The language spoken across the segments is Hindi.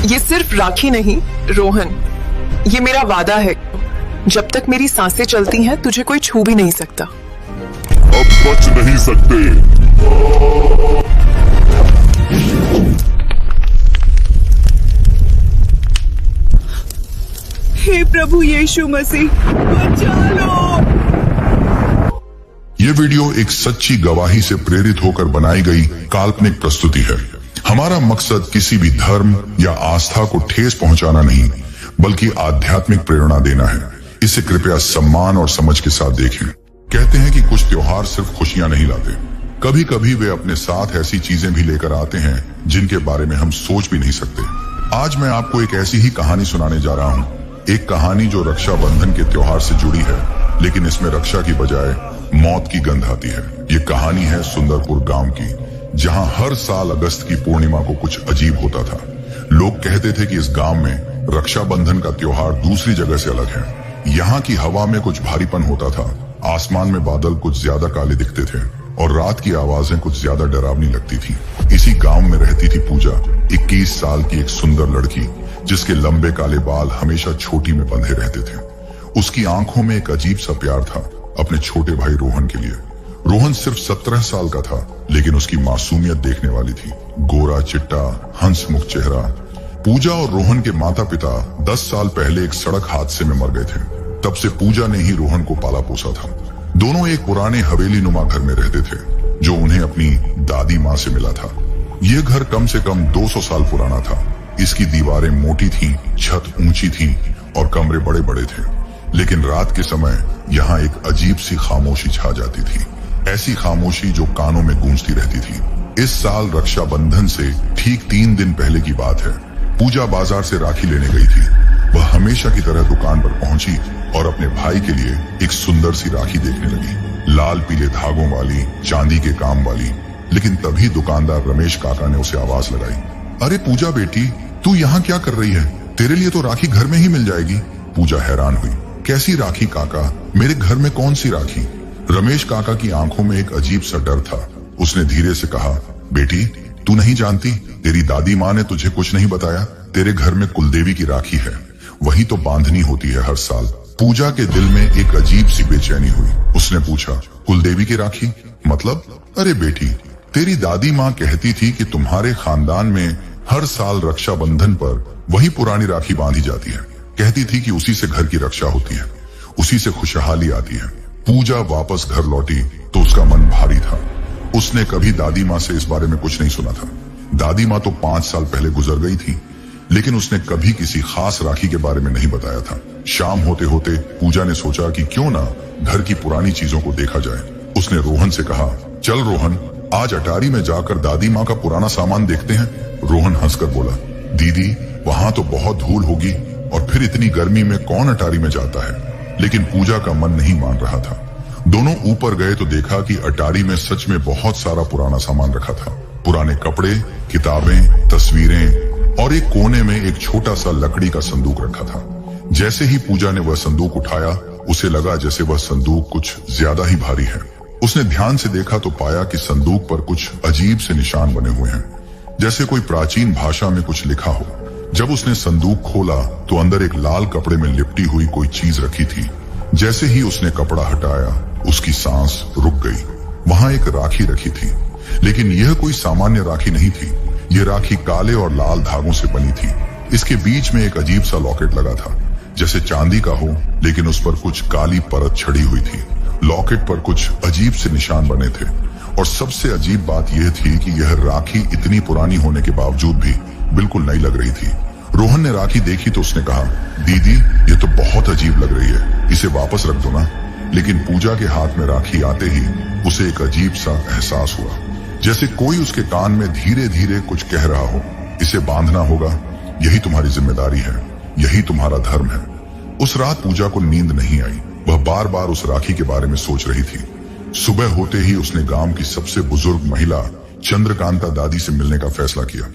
ये सिर्फ राखी नहीं रोहन, ये मेरा वादा है, जब तक मेरी सांसें चलती हैं तुझे कोई छू भी नहीं सकता। अब बच नहीं सकते। हे प्रभु यीशु मसीह, बचा लो। ये वीडियो एक सच्ची गवाही से प्रेरित होकर बनाई गई काल्पनिक प्रस्तुति है। हमारा मकसद किसी भी धर्म या आस्था को ठेस पहुंचाना नहीं, बल्कि आध्यात्मिक प्रेरणा देना है। इसे कृपया सम्मान और समझ के साथ देखें। कहते हैं कि कुछ त्योहार सिर्फ खुशियां नहीं लाते, कभी कभी वे अपने साथ ऐसी चीजें भी लेकर आते हैं जिनके बारे में हम सोच भी नहीं सकते। आज मैं आपको एक ऐसी ही कहानी सुनाने जा रहा हूँ, एक कहानी जो रक्षाबंधन के त्योहार से जुड़ी है, लेकिन इसमें रक्षा की बजाय मौत की गंध आती है। ये कहानी है सुंदरपुर गांव की, जहां हर साल अगस्त की पूर्णिमा को कुछ अजीब होता था। लोग कहते थे कि इस गांव में रक्षाबंधन का त्योहार दूसरी जगह से अलग है। यहाँ की हवा में कुछ भारीपन होता था, आसमान में बादल कुछ ज्यादा काले दिखते थे और रात की आवाजें कुछ ज्यादा डरावनी लगती थी। इसी गांव में रहती थी पूजा, 21 साल की एक सुंदर लड़की, जिसके लंबे काले बाल हमेशा छोटी में बंधे रहते थे। उसकी आंखों में एक अजीब सा प्यार था अपने छोटे भाई रोहन के लिए। रोहन सिर्फ 17 साल का था, लेकिन उसकी मासूमियत देखने वाली थी। गोरा चिट्टा हंसमुख चेहरा। पूजा और रोहन के माता पिता 10 साल पहले एक सड़क हादसे में मर गए थे। तब से पूजा ने ही रोहन को पाला पोसा था। दोनों एक पुराने हवेली नुमा घर में रहते थे, जो उन्हें अपनी दादी माँ से मिला था। यह घर कम से कम 200 साल पुराना था। इसकी दीवारें मोटी थीं, छत ऊंची थी और कमरे बड़े बड़े थे। लेकिन रात के समय यहाँ एक अजीब सी खामोशी छा जाती थी, ऐसी खामोशी जो कानों में गूंजती रहती थी। इस साल रक्षाबंधन से ठीक 3 दिन पहले की बात है। पूजा बाजार से राखी लेने गई थी। वह हमेशा की तरह दुकान पर पहुंची और अपने भाई के लिए एक सुंदर सी राखी देखने लगी, लाल पीले धागों वाली, चांदी के काम वाली। लेकिन तभी दुकानदार रमेश काका ने उसे आवाज लगाई, अरे पूजा बेटी, तू यहाँ क्या कर रही है? तेरे लिए तो राखी घर में ही मिल जाएगी। पूजा हैरान हुई, कैसी राखी काका? मेरे घर में कौन सी राखी? रमेश काका की आंखों में एक अजीब सा डर था। उसने धीरे से कहा, बेटी तू नहीं जानती, तेरी दादी माँ ने तुझे कुछ नहीं बताया? तेरे घर में कुलदेवी की राखी है, वही तो बांधनी होती है हर साल। पूजा के दिल में एक अजीब सी बेचैनी हुई। उसने पूछा, कुलदेवी की राखी मतलब? अरे बेटी, तेरी दादी माँ कहती थी कि तुम्हारे खानदान में हर साल रक्षाबंधन पर वही पुरानी राखी बांधी जाती है। कहती थी कि उसी से घर की रक्षा होती है, उसी से खुशहाली आती है। पूजा वापस घर लौटी तो उसका मन भारी था। उसने कभी दादी माँ से इस बारे में कुछ नहीं सुना था। दादी माँ तो 5 साल पहले गुजर गई थी, लेकिन उसने कभी किसी खास राखी के बारे में नहीं बताया था। शाम होते होते पूजा ने सोचा कि क्यों ना घर की पुरानी चीजों को देखा जाए। उसने रोहन से कहा, चल रोहन, आज अटारी में जाकर दादी माँ का पुराना सामान देखते हैं। रोहन हंसकर बोला, दीदी वहां तो बहुत धूल होगी और फिर इतनी गर्मी में कौन अटारी में जाता है? लेकिन पूजा का मन नहीं मान रहा था। दोनों ऊपर गए तो देखा कि अटारी में सच में बहुत सारा पुराना सामान रखा था। पुराने कपड़े, किताबें, तस्वीरें और एक कोने में एक छोटा सा लकड़ी का संदूक रखा था। जैसे ही पूजा ने वह संदूक उठाया, उसे लगा जैसे वह संदूक कुछ ज्यादा ही भारी है। उसने ध्यान से देखा तो पाया कि संदूक पर कुछ अजीब से निशान बने हुए हैं, जैसे कोई प्राचीन भाषा में कुछ लिखा हो। जब उसने संदूक खोला तो अंदर एक लाल कपड़े में लिपटी हुई कोई चीज रखी थी। जैसे ही उसने कपड़ा हटाया, उसकी सांस रुक गई। वहां एक राखी रखी थी, लेकिन यह कोई सामान्य राखी नहीं थी। यह राखी काले और लाल धागों से बनी थी। इसके बीच में एक अजीब सा लॉकेट लगा था, जैसे चांदी का हो, लेकिन उस पर कुछ काली परत छड़ी हुई थी। लॉकेट पर कुछ अजीब से निशान बने थे और सबसे अजीब बात यह थी कि यह राखी इतनी पुरानी होने के बावजूद भी बिल्कुल नई लग रही थी। रोहन ने राखी देखी तो उसने कहा, दीदी ये तो बहुत अजीब लग रही है, इसे वापस रख दो ना। लेकिन पूजा के हाथ में राखी आते ही उसे एक अजीब सा एहसास हुआ, जैसे कोई उसके कान में धीरे धीरे कुछ कह रहा हो, इसे बांधना होगा, यही तुम्हारी जिम्मेदारी है, यही तुम्हारा धर्म है। उस रात पूजा को नींद नहीं आई। वह बार बार उस राखी के बारे में सोच रही थी। सुबह होते ही उसने गांव की सबसे बुजुर्ग महिला चंद्रकांता दादी से मिलने का फैसला किया।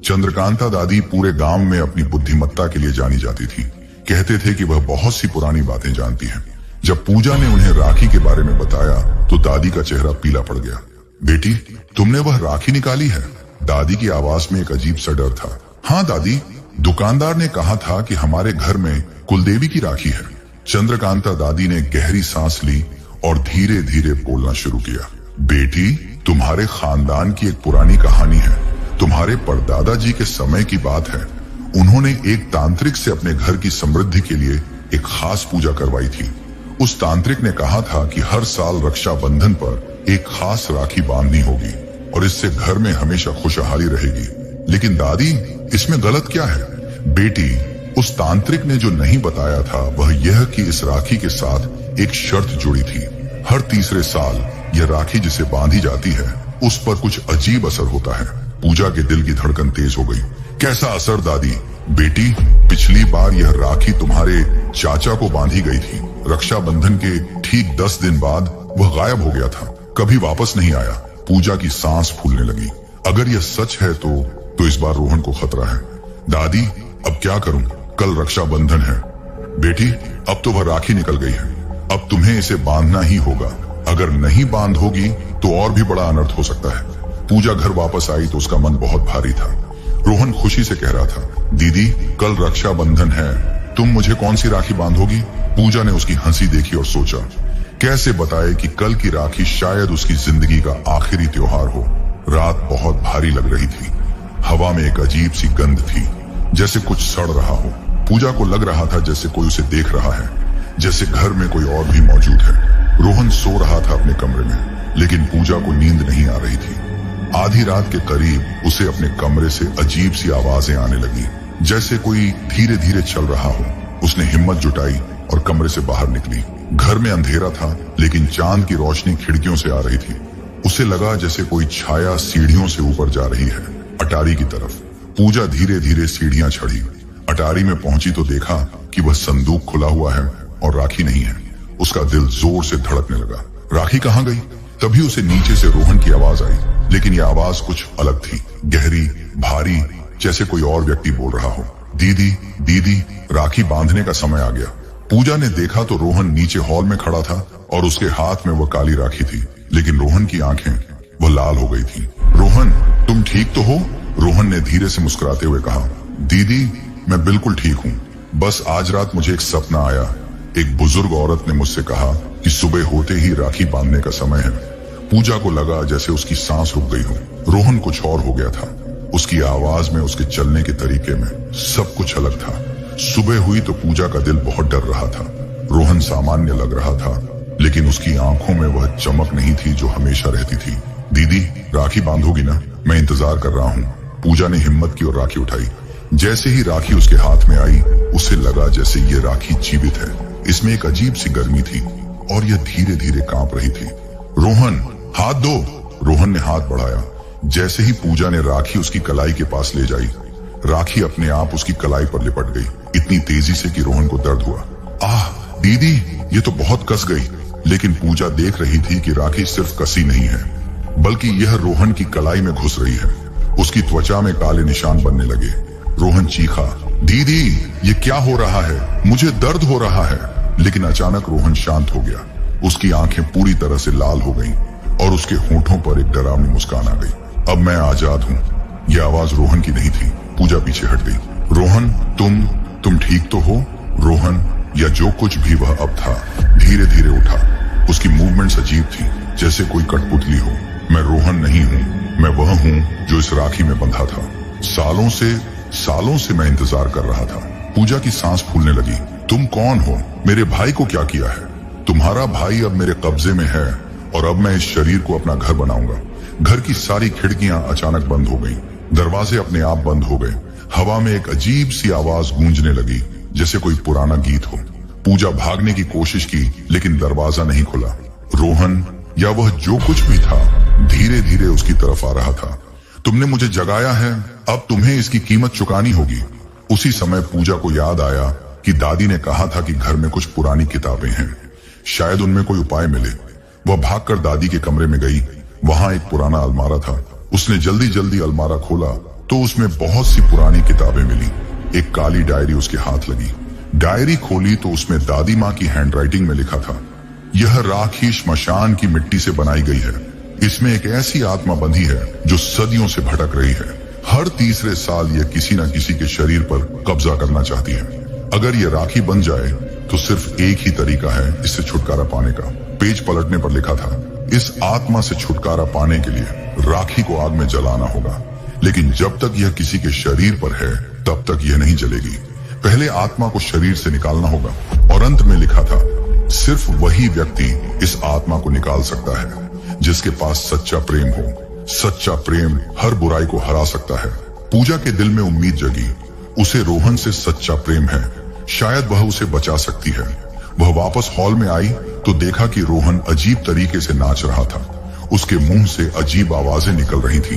चंद्रकांता दादी पूरे गांव में अपनी बुद्धिमत्ता के लिए जानी जाती थी। कहते थे कि वह बहुत सी पुरानी बातें जानती है। जब पूजा ने उन्हें राखी के बारे में बताया तो दादी का चेहरा पीला पड़ गया। बेटी, तुमने वह राखी निकाली है? दादी की आवाज में एक अजीब सा डर था। हाँ दादी, दुकानदार ने कहा था कि हमारे घर में कुलदेवी की राखी है। चंद्रकांता दादी ने गहरी सांस ली और धीरे धीरे बोलना शुरू किया। बेटी, तुम्हारे खानदान की एक पुरानी कहानी है। तुम्हारे परदादा जी के समय की बात है। उन्होंने एक तांत्रिक से अपने घर की समृद्धि के लिए एक खास पूजा करवाई थी। उस तांत्रिक ने कहा था कि हर साल रक्षाबंधन पर एक खास राखी बांधनी होगी और इससे घर में हमेशा खुशहाली रहेगी। लेकिन दादी, इसमें गलत क्या है? बेटी, उस तांत्रिक ने जो नहीं बताया था वह यह कि इस राखी के साथ एक शर्त जुड़ी थी। हर तीसरे साल यह राखी जिसे बांधी जाती है उस पर कुछ अजीब असर होता है। पूजा के दिल की धड़कन तेज हो गई। कैसा असर दादी? बेटी, पिछली बार यह राखी तुम्हारे चाचा को बांधी गई थी। रक्षाबंधन के ठीक 10 दिन बाद वह गायब हो गया था, कभी वापस नहीं आया। पूजा की सांस फूलने लगी। अगर यह सच है तो इस बार रोहन को खतरा है। दादी, अब क्या करूं? कल रक्षाबंधन है। बेटी, अब तो वह राखी निकल गई है। अब तुम्हें इसे बांधना ही होगा। अगर नहीं बांधोगी तो और भी बड़ा अनर्थ हो सकता है। पूजा घर वापस आई तो उसका मन बहुत भारी था। रोहन खुशी से कह रहा था, दीदी, कल रक्षाबंधन है, तुम मुझे कौन सी राखी बांधोगी? पूजा ने उसकी हंसी देखी और सोचा, कैसे बताए कि कल की राखी शायद उसकी जिंदगी का आखिरी त्योहार हो। रात बहुत भारी लग रही थी। हवा में एक अजीब सी गंध थी, जैसे कुछ सड़ रहा हो। पूजा को लग रहा था जैसे कोई उसे देख रहा है, जैसे घर में कोई और भी मौजूद है। रोहन सो रहा था अपने कमरे में, लेकिन पूजा को नींद नहीं आ रही थी। आधी रात के करीब उसे अपने कमरे से अजीब सी आवाजें आने लगी, जैसे कोई धीरे धीरे चल रहा हो। उसने हिम्मत जुटाई और कमरे से बाहर निकली। घर में अंधेरा था, लेकिन चांद की रोशनी खिड़कियों से आ रही थी। उसे लगा जैसे कोई छाया सीढ़ियों से ऊपर जा रही है, अटारी की तरफ। पूजा धीरे धीरे सीढ़ियां चढ़ी। अटारी में पहुंची तो देखा कि वह संदूक खुला हुआ है और राखी नहीं है। उसका दिल जोर से धड़कने लगा। राखी कहाँ गई? तभी उसे नीचे से रोहन की आवाज आई, लेकिन यह आवाज कुछ अलग थी, गहरी, भारी, जैसे कोई और व्यक्ति बोल रहा हो। दीदी, दीदी, राखी बांधने का समय आ गया। पूजा ने देखा तो रोहन नीचे हॉल में खड़ा था और उसके हाथ में वह काली राखी थी, लेकिन रोहन की आंखें वह लाल हो गई थी। रोहन, तुम ठीक तो हो? रोहन ने धीरे से मुस्कुराते हुए कहा। दीदी, मैं बिल्कुल ठीक हूँ। बस आज रात मुझे एक सपना आया। एक बुजुर्ग औरत ने मुझसे कहा कि सुबह होते ही राखी बांधने का समय है। पूजा को लगा जैसे उसकी सांस रुक गई हो। रोहन कुछ और हो गया था। उसकी आवाज में, उसके चलने के तरीके में सब कुछ अलग था। सुबह हुई तो पूजा का दिल बहुत डर रहा था। रोहन सामान्य लग रहा था, लेकिन उसकी आंखों में वह चमक नहीं थी जो हमेशा रहती थी। दीदी, राखी बांधोगी ना? मैं इंतजार कर रहा हूँ। पूजा ने हिम्मत की और राखी उठाई। जैसे ही राखी उसके हाथ में आई, उसे लगा जैसे ये राखी जीवित है। इसमें एक अजीब सी गर्मी थी और यह धीरे धीरे कांप रही थी। रोहन, हाथ दो। रोहन ने हाथ बढ़ाया। जैसे ही पूजा ने राखी उसकी कलाई के पास ले जाई, राखी अपने आप उसकी कलाई पर लिपट गई, इतनी तेजी से कि रोहन को दर्द हुआ। आह दीदी, ये तो बहुत कस गई। लेकिन पूजा देख रही थी कि राखी सिर्फ कसी नहीं है, बल्कि यह रोहन की कलाई में घुस रही है। उसकी त्वचा में काले निशान बनने लगे। रोहन चीखा, दीदी, ये क्या हो रहा है? मुझे दर्द हो रहा है। लेकिन अचानक रोहन शांत हो गया। उसकी आंखें पूरी तरह से लाल हो गईं और उसके होठों पर एक डरावनी मुस्कान आ गई। अब मैं आजाद हूँ। यह आवाज रोहन की नहीं थी। पूजा पीछे हट गई। रोहन, तुम ठीक तो हो? रोहन, या जो कुछ भी वह अब था, धीरे धीरे उठा। उसकी मूवमेंट्स अजीब थी, जैसे कोई कठपुतली हो। मैं रोहन नहीं हूँ, मैं वह हूँ जो इस राखी में बंधा था। सालों से मैं इंतजार कर रहा था। पूजा की सांस फूलने लगी। तुम कौन हो? मेरे भाई को क्या किया है? तुम्हारा भाई अब मेरे कब्जे में है और अब मैं इस शरीर को अपना घर बनाऊंगा। घर की सारी खिड़कियां अचानक बंद हो गईं। दरवाजे अपने आप बंद हो गए। हवा में एक अजीब सी आवाज गूंजने लगी, जैसे कोई पुराना गीत हो। पूजा भागने की कोशिश की, लेकिन दरवाजा नहीं खुला। रोहन, या वह जो कुछ भी था, धीरे धीरे उसकी तरफ आ रहा था। तुमने मुझे जगाया है, अब तुम्हें इसकी कीमत चुकानी होगी। उसी समय पूजा को याद आया कि दादी ने कहा था कि घर में कुछ पुरानी किताबें हैं, शायद उनमें कोई उपाय मिले। वह भागकर दादी के कमरे में गई। वहां एक पुराना अलमारा था। उसने जल्दी जल्दी अलमारा खोला तो उसमें बहुत सी पुरानी किताबें मिली। एक काली डायरी उसके हाथ लगी। डायरी खोली तो उसमें दादी माँ की हैंडराइटिंग में लिखा था, यह राखी श्मशान की मिट्टी से बनाई गई है। इसमें एक ऐसी आत्मा बंधी है जो सदियों से भटक रही है। हर तीसरे साल यह किसी न किसी के शरीर पर कब्जा करना चाहती है। अगर ये राखी बन जाए तो सिर्फ एक ही तरीका है इससे छुटकारा पाने का। पेज पलटने पर लिखा था, इस आत्मा से छुटकारा पाने के लिए राखी को आग में जलाना होगा, लेकिन जब तक यह किसी के शरीर पर है तब तक यह नहीं जलेगी। पहले आत्मा को शरीर से निकालना होगा। और अंत में लिखा था, सिर्फ वही व्यक्ति इस आत्मा को निकाल सकता है जिसके पास सच्चा प्रेम हो। सच्चा प्रेम हर बुराई को हरा सकता है। पूजा के दिल में उम्मीद जगी, उसे रोहन से सच्चा प्रेम है, शायद वह उसे बचा सकती है। वह वापस हॉल में आई तो देखा कि रोहन अजीब तरीके से नाच रहा था। उसके मुंह से अजीब आवाजें निकल रही थी।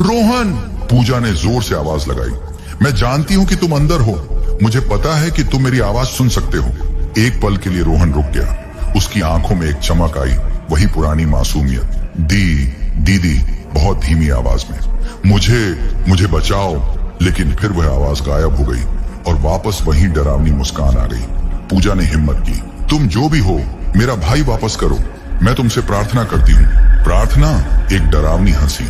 रोहन! पूजा ने जोर से आवाज लगाई। मैं जानती हूँ कि तुम अंदर हो, मुझे पता है कि तुम मेरी आवाज सुन सकते हो। एक पल के लिए रोहन रुक गया। उसकी आंखों में एक चमक आई, वही पुरानी मासूमियत। दीदी, बहुत धीमी आवाज में, मुझे बचाओ। लेकिन फिर वह आवाज गायब हो गई और वापस वही डरावनी मुस्कान आ गई। पूजा ने हिम्मत की, तुम जो भी हो, मेरा भाई वापस करो, मैं तुमसे प्रार्थना करती हूँ। प्रार्थना? एक डरावनी हंसी।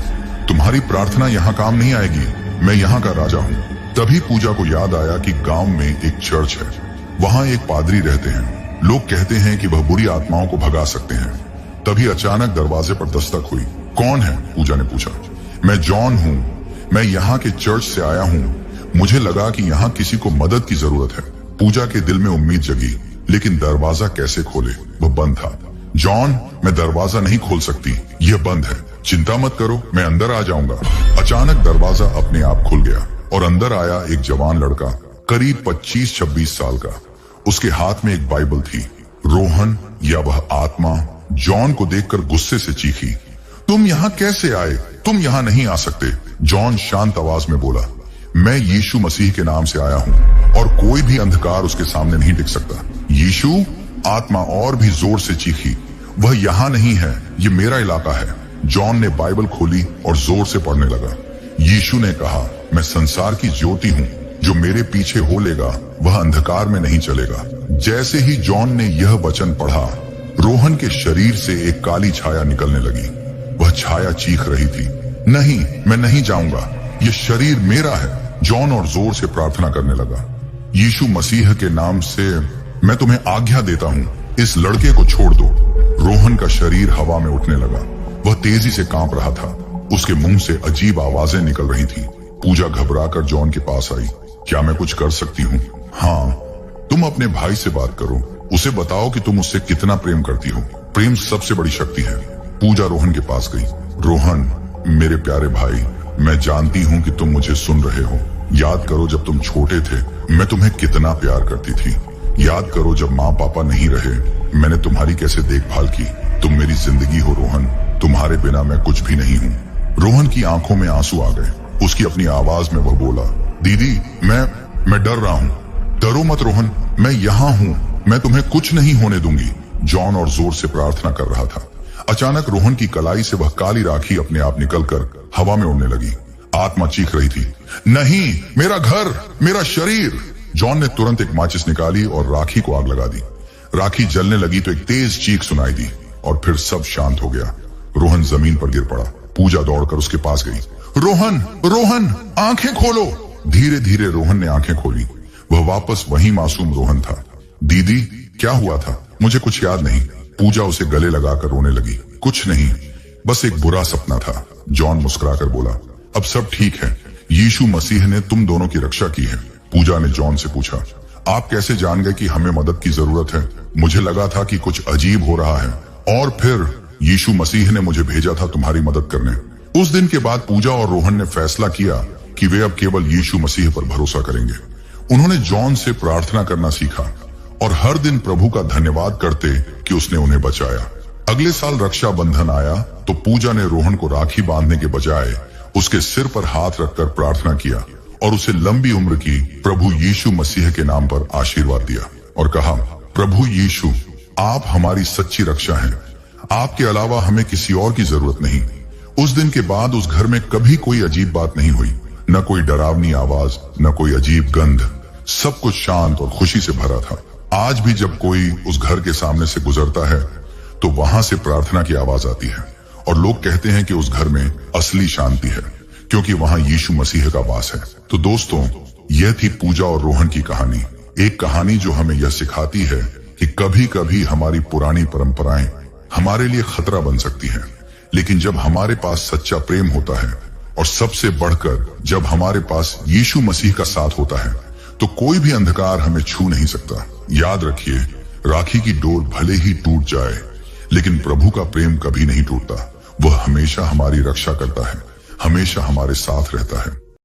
तुम्हारी प्रार्थना यहाँ काम नहीं आएगी, मैं यहाँ का राजा हूँ। तभी पूजा को याद आया कि गांव में एक चर्च है, वहां एक पादरी रहते हैं। लोग कहते हैं कि वह बुरी आत्माओं को भगा सकते हैं। तभी अचानक दरवाजे पर दस्तक हुई। कौन है? पूजा ने पूछा। मैं जॉन हूँ, मैं यहाँ के चर्च से आया हूँ। मुझे लगा कि यहाँ किसी को मदद की जरूरत है। पूजा के दिल में उम्मीद जगी, लेकिन दरवाजा कैसे खोले? वह बंद था। जॉन, मैं दरवाजा नहीं खोल सकती, यह बंद है। चिंता मत करो, मैं अंदर आ जाऊंगा। अचानक दरवाजा अपने आप खुल गया और अंदर आया एक जवान लड़का, करीब 25-26 साल का। उसके हाथ में एक बाइबल थी। रोहन या वह आत्मा जॉन को देखकर गुस्से से चीखी, तुम यहाँ कैसे आए? तुम यहाँ नहीं आ सकते। जॉन शांत आवाज में बोला, मैं यीशु मसीह के नाम से आया हूँ और कोई भी अंधकार उसके सामने नहीं टिक सकता। यीशु? आत्मा और भी जोर से चीखी, वह यहाँ नहीं है, ये मेरा इलाका है। जॉन ने बाइबल खोली और जोर से पढ़ने लगा। यीशु ने कहा, मैं संसार की ज्योति हूँ, जो मेरे पीछे हो लेगा वह अंधकार में नहीं चलेगा। जैसे ही जॉन ने यह वचन पढ़ा, रोहन के शरीर से एक काली छाया निकलने लगी। वह छाया चीख रही थी, नहीं, मैं नहीं जाऊंगा, यह शरीर मेरा है। जॉन और जोर से प्रार्थना करने लगा, यीशु मसीह के नाम से मैं तुम्हें आज्ञा देता हूँ, इस लड़के को छोड़ दो। रोहन का शरीर हवा में उठने लगा। वह तेजी से कांप रहा था। उसके मुंह से अजीब आवाजें निकल रही थी। पूजा घबराकर जॉन के पास आई। क्या मैं कुछ कर सकती हूँ? हाँ, तुम अपने भाई से बात करो, उसे बताओ कि तुम उससे कितना प्रेम करती हो। प्रेम सबसे बड़ी शक्ति है। पूजा रोहन के पास गई। रोहन, मेरे प्यारे भाई, मैं जानती हूँ कि तुम मुझे सुन रहे हो। याद करो जब तुम छोटे थे, मैं तुम्हें कितना प्यार करती थी। याद करो जब माँ पापा नहीं रहे, मैंने तुम्हारी कैसे देखभाल की। तुम मेरी जिंदगी हो रोहन, तुम्हारे बिना मैं कुछ भी नहीं हूँ। रोहन की आंखों में आंसू आ गए। उसकी अपनी आवाज में वह बोला, दीदी, मैं डर रहा हूँ। डरो मत रोहन, मैं यहाँ हूँ, मैं तुम्हें कुछ नहीं होने दूंगी। जॉन और जोर से प्रार्थना कर रहा था। अचानक रोहन की कलाई से वह काली राखी अपने आप निकलकर हवा में उड़ने लगी। आत्मा चीख रही थी, नहीं, मेरा घर, मेरा शरीर। जॉन ने तुरंत एक माचिस निकाली और राखी को आग लगा दी। राखी जलने लगी तो एक तेज चीख सुनाई दी और फिर सब शांत हो गया। रोहन जमीन पर गिर पड़ा। पूजा दौड़कर उसके पास गई। रोहन, रोहन, आंखें खोलो। धीरे धीरे रोहन ने आंखें खोली। वह वापस वही मासूम रोहन था। दीदी, क्या हुआ था? मुझे कुछ याद नहीं। पूजा उसे गले लगाकर रोने लगी। कुछ नहीं, बस एक बुरा सपना था। जॉन मुस्कुराकर बोला, अब सब ठीक है, यीशु मसीह ने तुम दोनों की रक्षा की है। पूजा ने जॉन से पूछा, आप कैसे जान गए कि हमें मदद की जरूरत है? मुझे लगा था कि कुछ अजीब हो रहा है और फिर यीशु मसीह ने मुझे भेजा था तुम्हारी मदद करने। उस दिन के बाद पूजा और रोहन ने फैसला किया कि वे अब केवल यीशु मसीह पर भरोसा करेंगे। उन्होंने जॉन से प्रार्थना करना सीखा और हर दिन प्रभु का धन्यवाद करते कि उसने उन्हें बचाया। अगले साल रक्षाबंधन आया तो पूजा ने रोहन को राखी बांधने के बजाय उसके सिर पर हाथ रखकर प्रार्थना किया और उसे लंबी उम्र की प्रभु यीशु मसीह के नाम पर आशीर्वाद दिया और कहा, प्रभु यीशु, आप हमारी सच्ची रक्षा हैं। आपके अलावा हमें किसी और की जरूरत नहीं। उस दिन के बाद उस घर में कभी कोई अजीब बात नहीं हुई, न कोई डरावनी आवाज, न कोई अजीब गंध। सब कुछ शांत और खुशी से भरा था। आज भी जब कोई उस घर के सामने से गुजरता है तो वहां से प्रार्थना की आवाज आती है और लोग कहते हैं कि उस घर में असली शांति है, क्योंकि वहां यीशु मसीह का वास है। तो दोस्तों, यह थी पूजा और रोहन की कहानी। एक कहानी जो हमें यह सिखाती है कि कभी कभी हमारी पुरानी परंपराएं हमारे लिए खतरा बन सकती हैं, लेकिन जब हमारे पास सच्चा प्रेम होता है और सबसे बढ़कर जब हमारे पास यीशु मसीह का साथ होता है, तो कोई भी अंधकार हमें छू नहीं सकता। याद रखिए, राखी की डोर भले ही टूट जाए, लेकिन प्रभु का प्रेम कभी नहीं टूटता। वह हमेशा हमारी रक्षा करता है, हमेशा हमारे साथ रहता है।